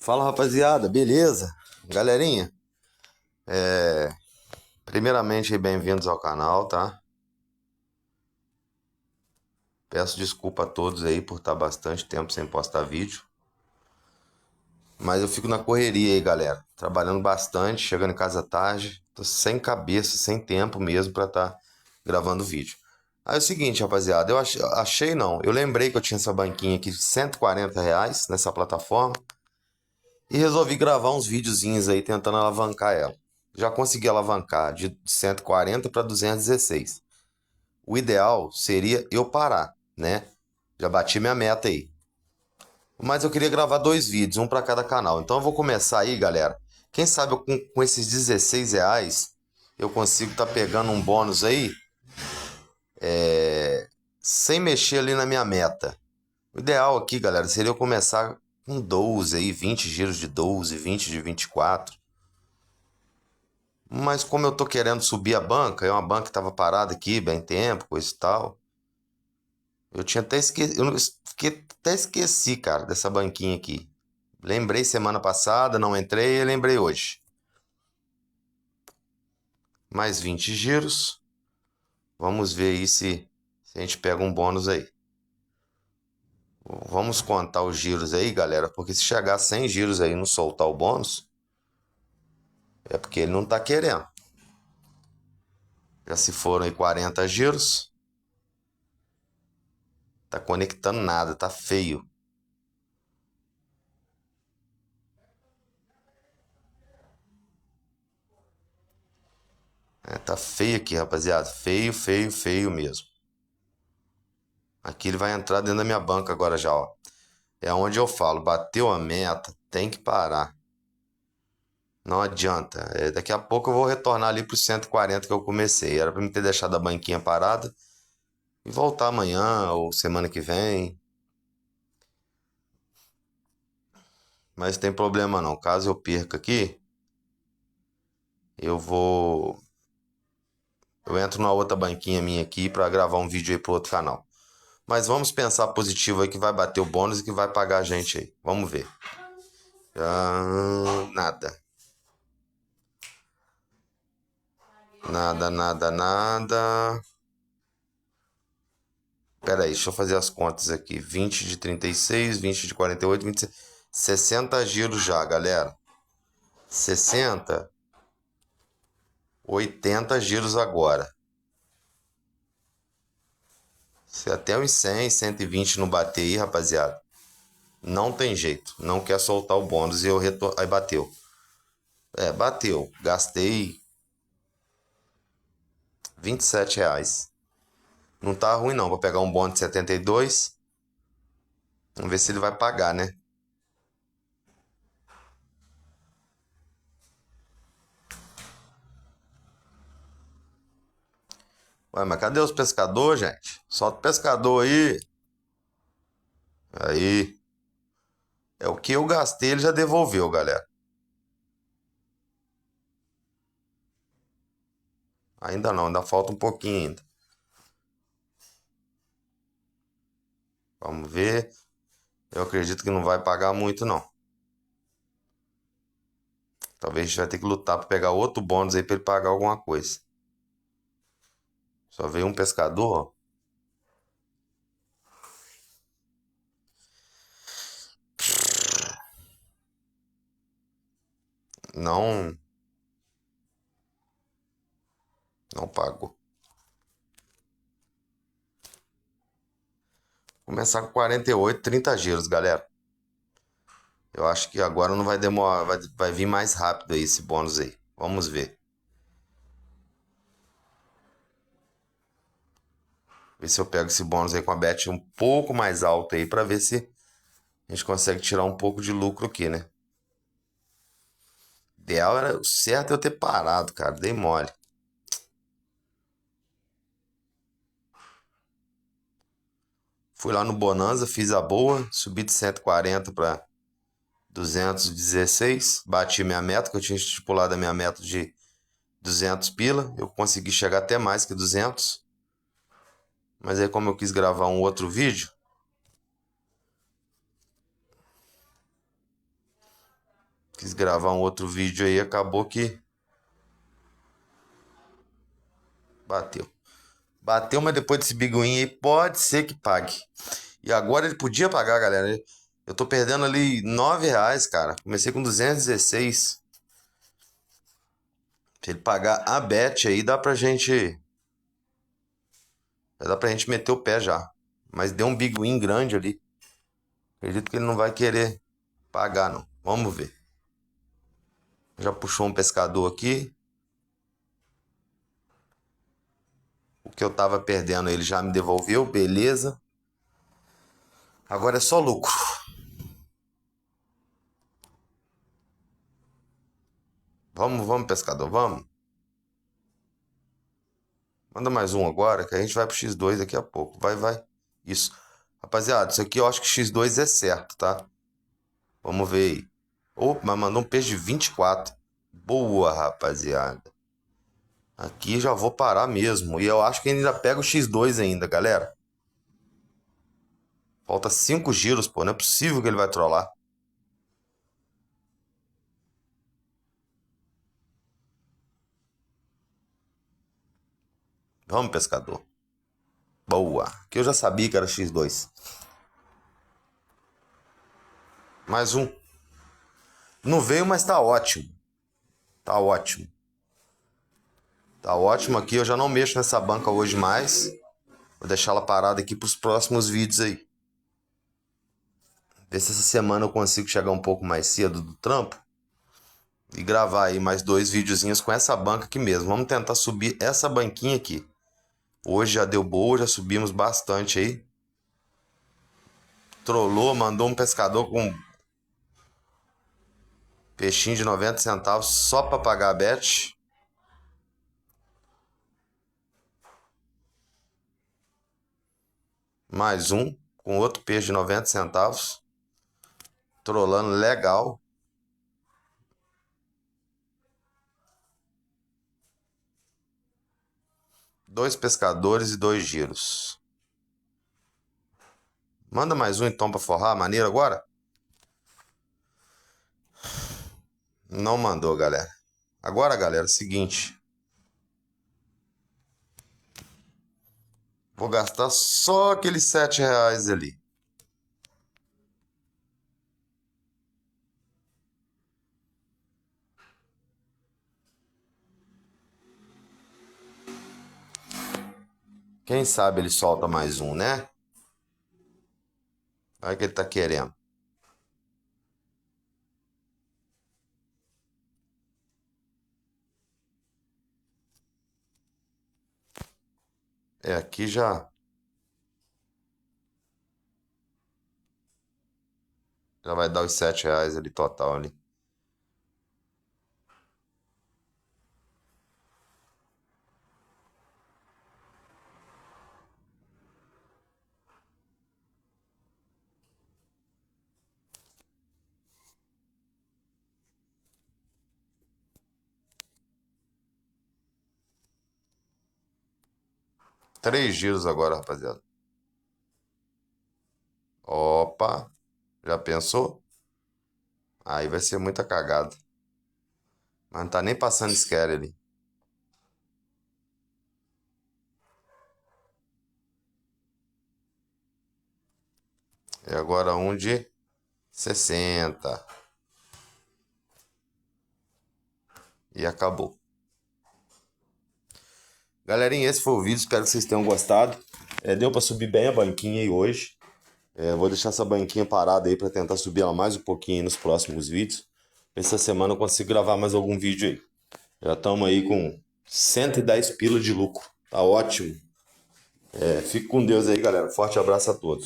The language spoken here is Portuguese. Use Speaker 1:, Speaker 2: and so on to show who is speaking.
Speaker 1: Fala rapaziada, beleza? Galerinha, primeiramente aí, bem-vindos ao canal, tá? Peço desculpa a todos aí por estar bastante tempo sem postar vídeo. Mas eu fico na correria aí, galera. Trabalhando bastante, chegando em casa tarde. Tô sem cabeça, sem tempo mesmo pra estar gravando vídeo. Aí é o seguinte, rapaziada, eu achei não. Eu lembrei que eu tinha essa banquinha aqui de R$ 140 nessa plataforma. E resolvi gravar uns videozinhos aí tentando alavancar ela. Já consegui alavancar de 140 para 216. O ideal seria eu parar, né? Já bati minha meta aí. Mas eu queria gravar dois vídeos, um para cada canal. Então eu vou começar aí, galera. Quem sabe com esses R$ 16 eu consigo estar pegando um bônus aí sem mexer ali na minha meta. O ideal aqui, galera, seria eu começar com 12 aí, 20 giros de 12, 20 de 24. Mas como eu tô querendo subir a banca, é uma banca que tava parada aqui bem tempo, coisa e tal. Eu tinha até esquecido, até esqueci, cara, dessa banquinha aqui. Lembrei semana passada, não entrei e lembrei hoje. Mais 20 giros. Vamos ver aí se a gente pega um bônus aí. Vamos contar os giros aí, galera, porque se chegar a 100 giros aí e não soltar o bônus, é porque ele não tá querendo. Já se foram aí 40 giros. Tá conectando nada, tá feio. Tá feio aqui, rapaziada. Feio, feio, feio mesmo. Aqui ele vai entrar dentro da minha banca agora já, ó. É onde eu falo, bateu a meta, tem que parar. Não adianta. Daqui a pouco eu vou retornar ali pro 140 que eu comecei. Era pra me ter deixado a banquinha parada e voltar amanhã ou semana que vem. Mas não tem problema não. Caso eu perca aqui, eu vou... Eu entro na outra banquinha minha aqui pra gravar um vídeo aí pro outro canal. Mas vamos pensar positivo aí que vai bater o bônus e que vai pagar a gente aí. Vamos ver. Nada. Nada, nada, nada. Pera aí, deixa eu fazer as contas aqui. 20 de 36, 20 de 48, 26. 60 giros já, galera. 60. 80 giros agora. Se até uns 100, 120 não bater aí, rapaziada, não tem jeito. Não quer soltar o bônus e eu aí bateu. Bateu. Gastei R$ 27. Não tá ruim não. Vou pegar um bônus de 72. Vamos ver se ele vai pagar, né? Ué, mas cadê os pescadores, gente? Solta o pescador aí. Aí. É o que eu gastei, ele já devolveu, galera. Ainda não, ainda falta um pouquinho ainda. Vamos ver. Eu acredito que não vai pagar muito, não. Talvez a gente vai ter que lutar para pegar outro bônus aí para ele pagar alguma coisa. Só veio um pescador, ó. Não, não pagou. Começar com 48, 30 giros, galera. Eu acho que agora não vai demorar, vai vir mais rápido aí esse bônus aí. Vamos ver. Ver se eu pego esse bônus aí com a bet um pouco mais alta aí para ver se a gente consegue tirar um pouco de lucro aqui, né? Ideal era o certo eu ter parado, cara. Dei mole. Fui lá no Bonanza, fiz a boa, subi de 140 para 216, bati minha meta, que eu tinha estipulado a minha meta de 200 pila, eu consegui chegar até mais que 200, mas aí como eu quis gravar um outro vídeo, Quis gravar um outro vídeo aí, acabou que bateu. Bateu, mas depois desse biguinho aí, pode ser que pague. E agora ele podia pagar, galera. Eu tô perdendo ali R$ 9, cara. Comecei com 216. Se ele pagar a bet aí, dá pra gente... Dá pra gente meter o pé já. Mas deu um big win grande ali. Acredito que ele não vai querer pagar, não. Vamos ver. Já puxou um pescador aqui. O que eu tava perdendo, ele já me devolveu. Beleza. Agora é só lucro. Vamos, pescador, vamos. Manda mais um agora, que a gente vai pro X2 daqui a pouco. Vai. Isso. Rapaziada, isso aqui eu acho que X2 é certo, tá? Vamos ver aí. Opa, mas mandou um peixe de 24. Boa, rapaziada. Aqui já vou parar mesmo. E eu acho que ainda pega o X2 ainda, galera. Falta 5 giros, pô. Não é possível que ele vai trollar. Vamos, pescador. Boa. Que eu já sabia que era X2. Mais um. Não veio, mas tá ótimo. Tá ótimo. Tá ótimo aqui. Eu já não mexo nessa banca hoje mais. Vou deixar ela parada aqui pros próximos vídeos aí. Ver se essa semana eu consigo chegar um pouco mais cedo do trampo. E gravar aí mais 2 videozinhos com essa banca aqui mesmo. Vamos tentar subir essa banquinha aqui. Hoje já deu boa, já subimos bastante aí. Trollou, mandou um pescador com peixinho de 90 centavos só para pagar a bet. Mais um com outro peixe de 90 centavos. Trollando legal. Dois pescadores e 2 giros. Manda mais um então para forrar. Maneiro agora? Não mandou, galera. Agora, galera, é o seguinte. Vou gastar só aqueles R$ 7 ali. Quem sabe ele solta mais um, né? Olha o que ele tá querendo. É, aqui já vai dar os R$ 7 ali total ali. Três giros agora, rapaziada. Opa, já pensou? Aí vai ser muita cagada. Mas não tá nem passando scare ali. E agora um de 60. E acabou. Galerinha, esse foi o vídeo. Espero que vocês tenham gostado. Deu pra subir bem a banquinha aí hoje. Vou deixar essa banquinha parada aí pra tentar subir ela mais um pouquinho aí nos próximos vídeos. Essa semana eu consigo gravar mais algum vídeo aí. Já estamos aí com 110 pila de lucro. Tá ótimo. Fique com Deus aí, galera. Forte abraço a todos.